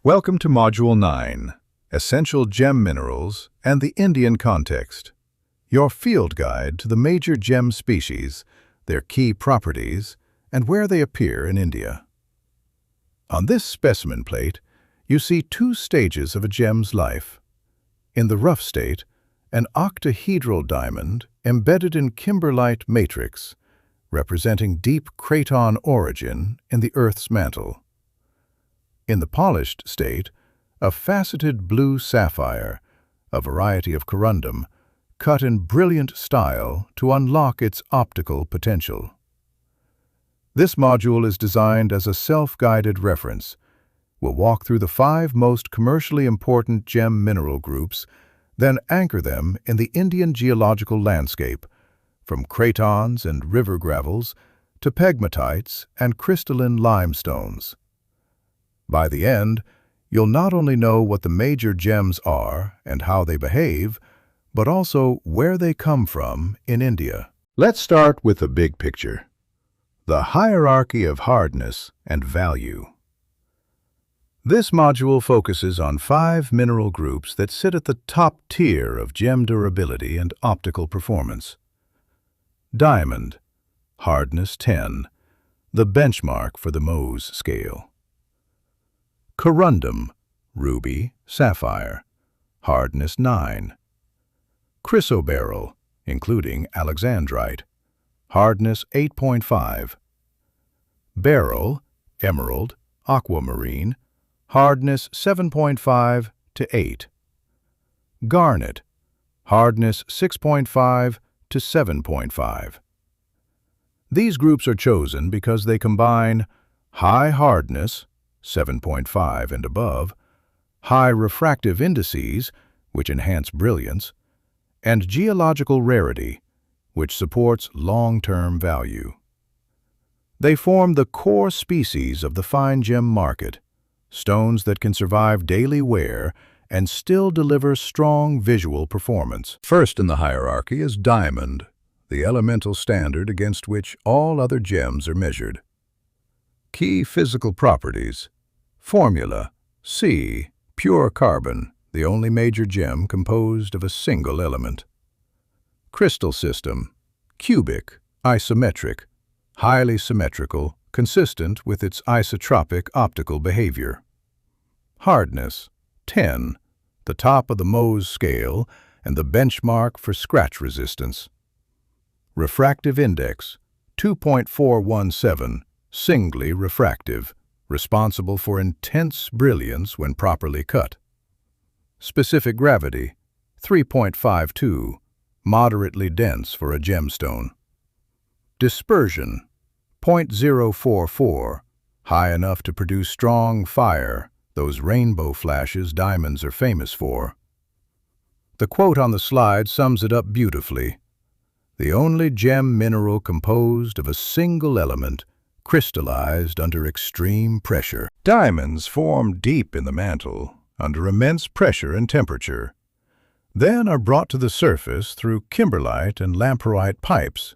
Welcome to Module 9, Essential Gem Minerals and the Indian Context, your field guide to the major gem species, their key properties, and where they appear in India. On this specimen plate, you see two stages of a gem's life. In the rough state, an octahedral diamond embedded in kimberlite matrix, representing deep craton origin in the Earth's mantle. In the polished state, a faceted blue sapphire, a variety of corundum, cut in brilliant style to unlock its optical potential. This module is designed as a self-guided reference. We'll walk through the 5 most commercially important gem mineral groups, then anchor them in the Indian geological landscape, from cratons and river gravels to pegmatites and crystalline limestones. By the end, you'll not only know what the major gems are and how they behave, but also where they come from in India. Let's start with the big picture, the hierarchy of hardness and value. This module focuses on 5 mineral groups that sit at the top tier of gem durability and optical performance. Diamond, hardness 10, the benchmark for the Mohs scale. Corundum, ruby, sapphire, hardness 9. Chrysoberyl, including alexandrite, hardness 8.5. Beryl, emerald, aquamarine, hardness 7.5 to 8. Garnet, hardness 6.5 to 7.5. These groups are chosen because they combine high hardness, 7.5 and above, high refractive indices, which enhance brilliance, and geological rarity, which supports long-term value. They form the core species of the fine gem market, stones that can survive daily wear and still deliver strong visual performance. First in the hierarchy is diamond, the elemental standard against which all other gems are measured. Key physical properties. Formula: C, pure carbon, the only major gem composed of a single element. Crystal system: cubic, isometric, highly symmetrical, consistent with its isotropic optical behavior. Hardness: 10, the top of the Mohs scale and the benchmark for scratch resistance. Refractive index: 2.417, singly refractive, responsible for intense brilliance when properly cut. Specific gravity: 3.52, moderately dense for a gemstone. Dispersion: 0.044, high enough to produce strong fire, those rainbow flashes diamonds are famous for. The quote on the slide sums it up beautifully. The only gem mineral composed of a single element, crystallized under extreme pressure. Diamonds form deep in the mantle, under immense pressure and temperature, then are brought to the surface through kimberlite and lamproite pipes,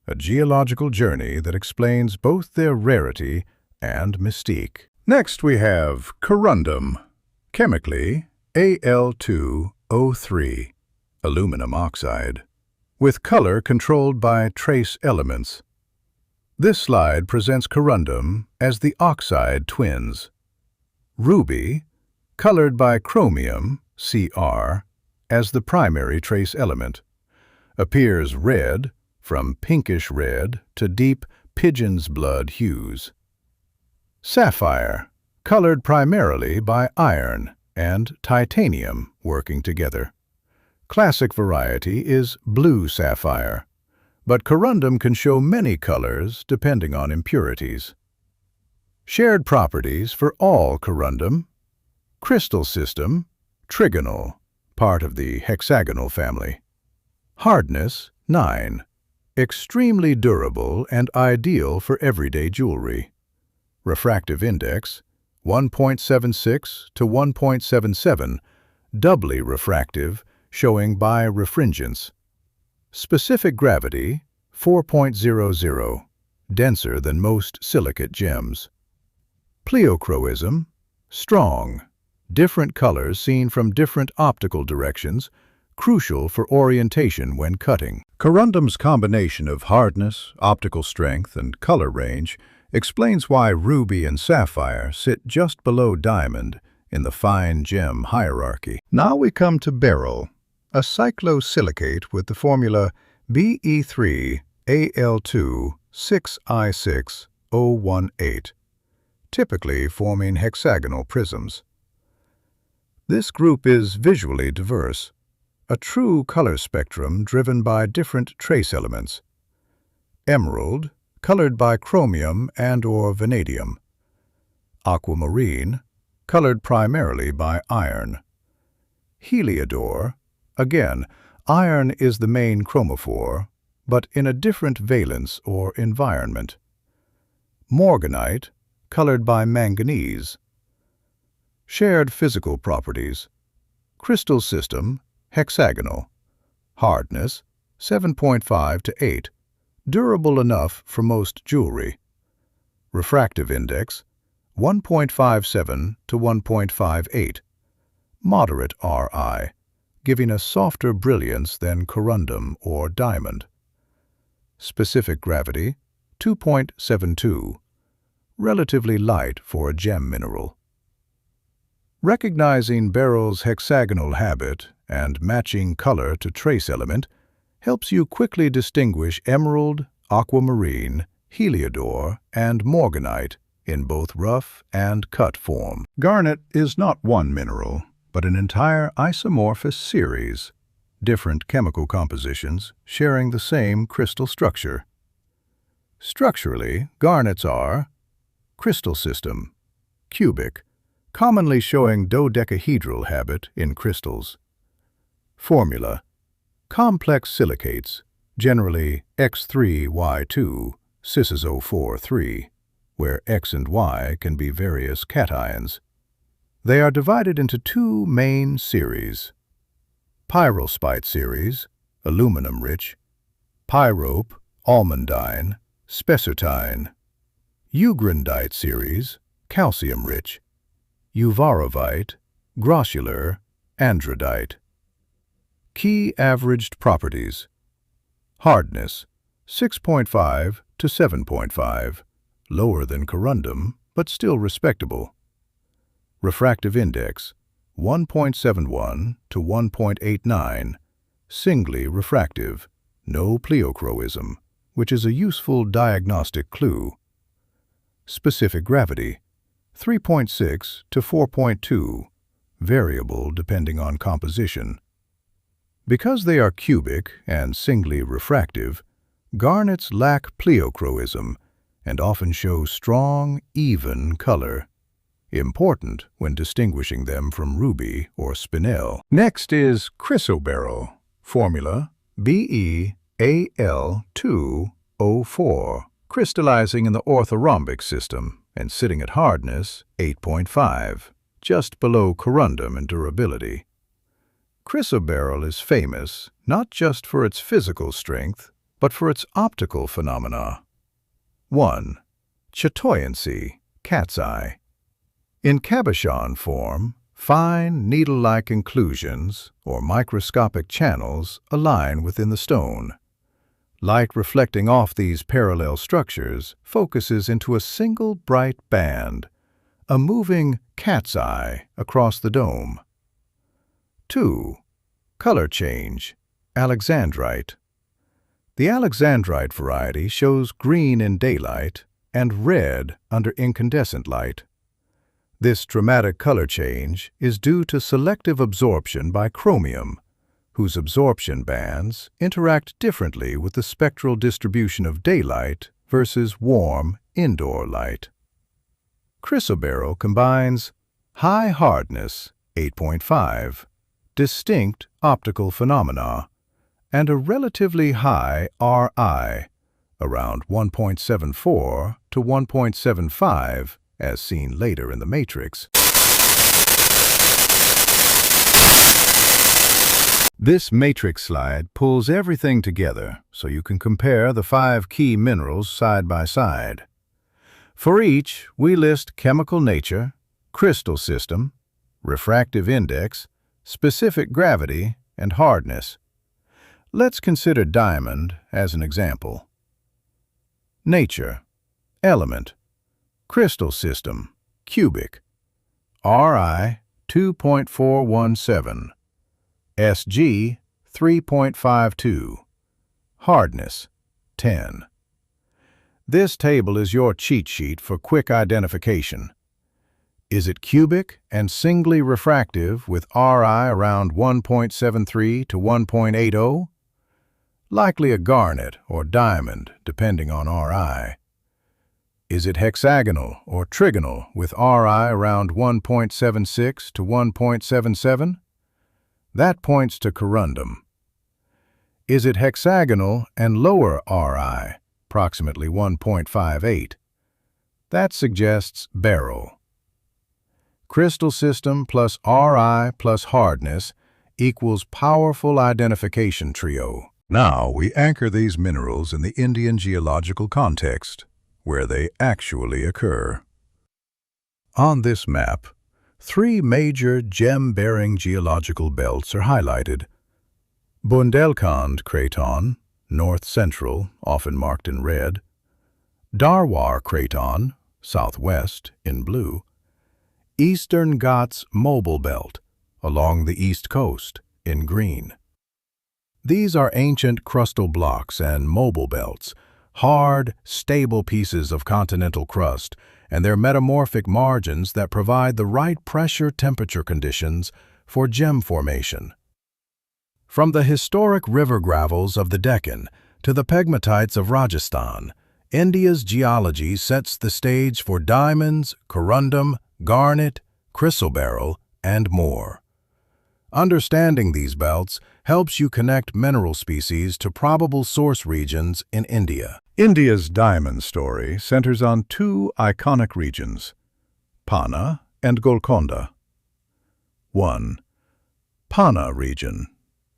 a geological journey that explains both their rarity and mystique. Next we have corundum, chemically Al2O3, aluminum oxide, with color controlled by trace elements. This slide presents corundum as the oxide twins. Ruby, colored by chromium, Cr, as the primary trace element, appears red, from pinkish red to deep pigeon's blood hues. Sapphire, colored primarily by iron and titanium working together. Classic variety is blue sapphire, but corundum can show many colors depending on impurities. Shared properties for all corundum. Crystal system, trigonal, part of the hexagonal family. Hardness, 9, extremely durable and ideal for everyday jewelry. Refractive index, 1.76 to 1.77, doubly refractive, showing birefringence. Specific gravity, 4.00, denser than most silicate gems. Pleochroism, Strong. Different colors seen from different optical directions, crucial for orientation when cutting. Corundum's combination of hardness, optical strength, and color range explains why ruby and sapphire sit just below diamond in the fine gem hierarchy. Now we come to beryl, a cyclosilicate with the formula Be3Al2-6I6O18, typically forming hexagonal prisms. This group is visually diverse, a true color spectrum driven by different trace elements. Emerald, colored by chromium and/or vanadium. Aquamarine, colored primarily by iron. Heliodor, again, iron is the main chromophore, but in a different valence or environment. Morganite, colored by manganese. Shared physical properties. Crystal system, hexagonal. Hardness, 7.5 to 8. Durable enough for most jewelry. Refractive index, 1.57 to 1.58. Moderate Ri, giving a softer brilliance than corundum or diamond. Specific gravity, 2.72. Relatively light for a gem mineral. Recognizing beryl's hexagonal habit and matching color to trace element helps you quickly distinguish emerald, aquamarine, heliodor, and morganite in both rough and cut form. Garnet is not one mineral, but an entire isomorphous series, different chemical compositions sharing the same crystal structure. Structurally, garnets are crystal system, cubic, commonly showing dodecahedral habit in crystals. Formula: complex silicates, generally X3Y2, cis 043, where X and Y can be various cations. They are divided into two main series: pyrrolspite series, aluminum-rich; pyrope, almandine, spessartine; eugrindite series, calcium-rich; uvarovite, grossular, andradite. Key averaged properties: hardness, 6.5 to 7.5, lower than corundum, but still respectable. Refractive index, 1.71 to 1.89, singly refractive, no pleochroism, which is a useful diagnostic clue. Specific gravity, 3.6 to 4.2, variable depending on composition. Because they are cubic and singly refractive, garnets lack pleochroism and often show strong, even color, important when distinguishing them from ruby or spinel. Next is chrysoberyl, formula BeAl2O4, crystallizing in the orthorhombic system and sitting at hardness 8.5, just below corundum in durability. Chrysoberyl is famous not just for its physical strength, but for its optical phenomena. 1. Chatoyancy, cat's eye. In cabochon form, fine needle-like inclusions or microscopic channels align within the stone. Light reflecting off these parallel structures focuses into a single bright band, a moving cat's eye across the dome. 2. Color change, alexandrite. The alexandrite variety shows green in daylight and red under incandescent light. This dramatic color change is due to selective absorption by chromium, whose absorption bands interact differently with the spectral distribution of daylight versus warm indoor light. Chrysoberyl combines high hardness, 8.5, distinct optical phenomena, and a relatively high Ri, around 1.74 to 1.75, as seen later in the matrix. This matrix slide pulls everything together so you can compare the 5 key minerals side by side. For each, we list chemical nature, crystal system, refractive index, specific gravity, and hardness. Let's consider diamond as an example. Nature, element, crystal system, cubic, Ri 2.417, Sg 3.52, hardness 10. This table is your cheat sheet for quick identification. Is it cubic and singly refractive with Ri around 1.73 to 1.80? Likely a garnet or diamond, depending on Ri. Is it hexagonal or trigonal with Ri around 1.76 to 1.77? That points to corundum. Is it hexagonal and lower Ri, approximately 1.58? That suggests beryl. Crystal system plus Ri plus hardness equals powerful identification trio. Now we anchor these minerals in the Indian geological context, where they actually occur. On this map, 3 major gem-bearing geological belts are highlighted. Bundelkhand Craton, north-central, often marked in red. Dharwar Craton, southwest, in blue. Eastern Ghats Mobile Belt, along the east coast, in green. These are ancient crustal blocks and mobile belts, hard, stable pieces of continental crust, and their metamorphic margins that provide the right pressure-temperature conditions for gem formation. From the historic river gravels of the Deccan to the pegmatites of Rajasthan, India's geology sets the stage for diamonds, corundum, garnet, chrysoberyl, and more. Understanding these belts helps you connect mineral species to probable source regions in India. India's diamond story centers on 2 iconic regions, Panna and Golconda. 1. Panna region,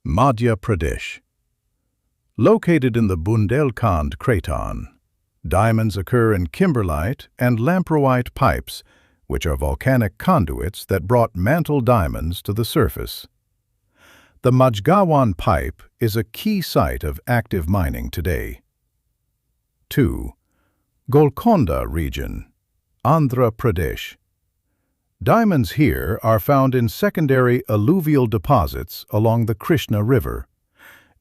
Madhya Pradesh. Located in the Bundelkhand Craton, diamonds occur in kimberlite and lamproite pipes, which are volcanic conduits that brought mantle diamonds to the surface. The Majgawan pipe is a key site of active mining today. 2. Golconda region, Andhra Pradesh. Diamonds here are found in secondary alluvial deposits along the Krishna River,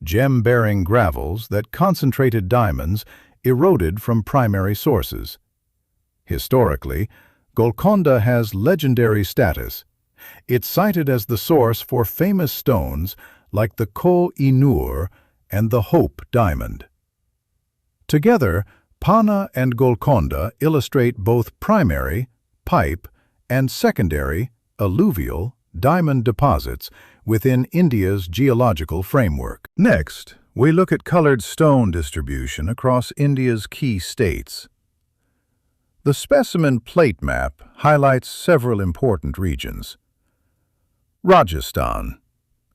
gem-bearing gravels that concentrated diamonds eroded from primary sources. Historically, Golconda has legendary status. It's cited as the source for famous stones like the Koh-i-Noor and the Hope diamond. Together, Panna and Golconda illustrate both primary, pipe, and secondary, alluvial, diamond deposits within India's geological framework. Next, we look at colored stone distribution across India's key states. The specimen plate map highlights several important regions. Rajasthan,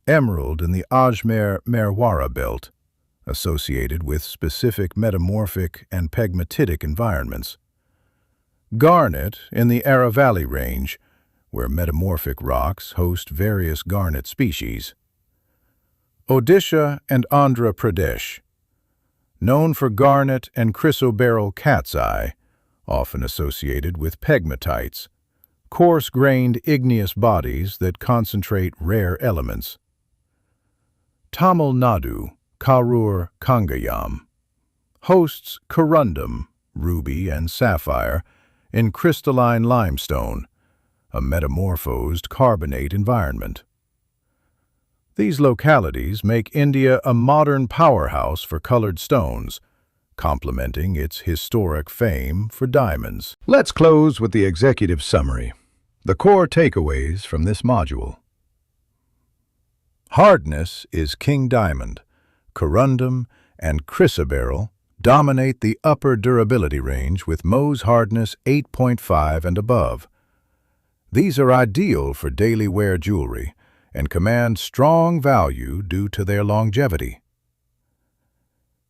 emerald in the Ajmer-Merwara belt, associated with specific metamorphic and pegmatitic environments. Garnet in the Aravalli range, where metamorphic rocks host various garnet species. Odisha and Andhra Pradesh, known for garnet and chrysoberyl cat's eye, often associated with pegmatites, coarse-grained igneous bodies that concentrate rare elements. Tamil Nadu, Karur Kangayam, hosts corundum, ruby and sapphire, in crystalline limestone, a metamorphosed carbonate environment. These localities make India a modern powerhouse for colored stones, complementing its historic fame for diamonds. Let's close with the executive summary, the core takeaways from this module. Hardness is king diamond. Corundum and chrysoberyl dominate the upper durability range with Mohs hardness 8.5 and above. These are ideal for daily wear jewelry and command strong value due to their longevity.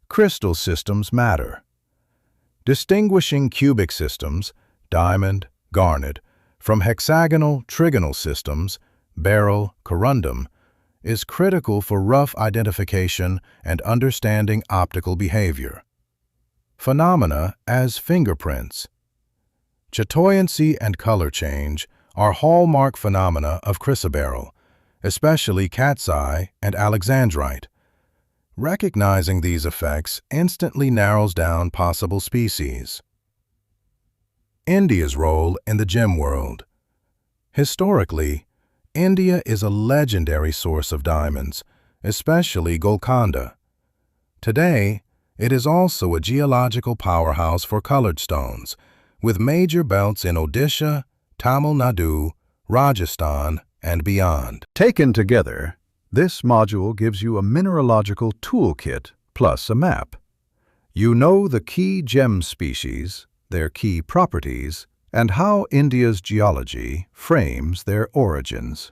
Crystal systems matter. Distinguishing cubic systems, diamond, garnet, from hexagonal, trigonal systems, beryl, corundum, is critical for rough identification and understanding optical behavior. Phenomena as fingerprints. Chatoyancy and color change are hallmark phenomena of chrysoberyl, especially cat's eye and alexandrite. Recognizing these effects instantly narrows down possible species. India's role in the gem world. Historically, India is a legendary source of diamonds, especially Golconda. Today, it is also a geological powerhouse for colored stones, with major belts in Odisha, Tamil Nadu, Rajasthan, and beyond. Taken together, this module gives you a mineralogical toolkit plus a map. You know the key gem species, their key properties, and how India's geology frames their origins.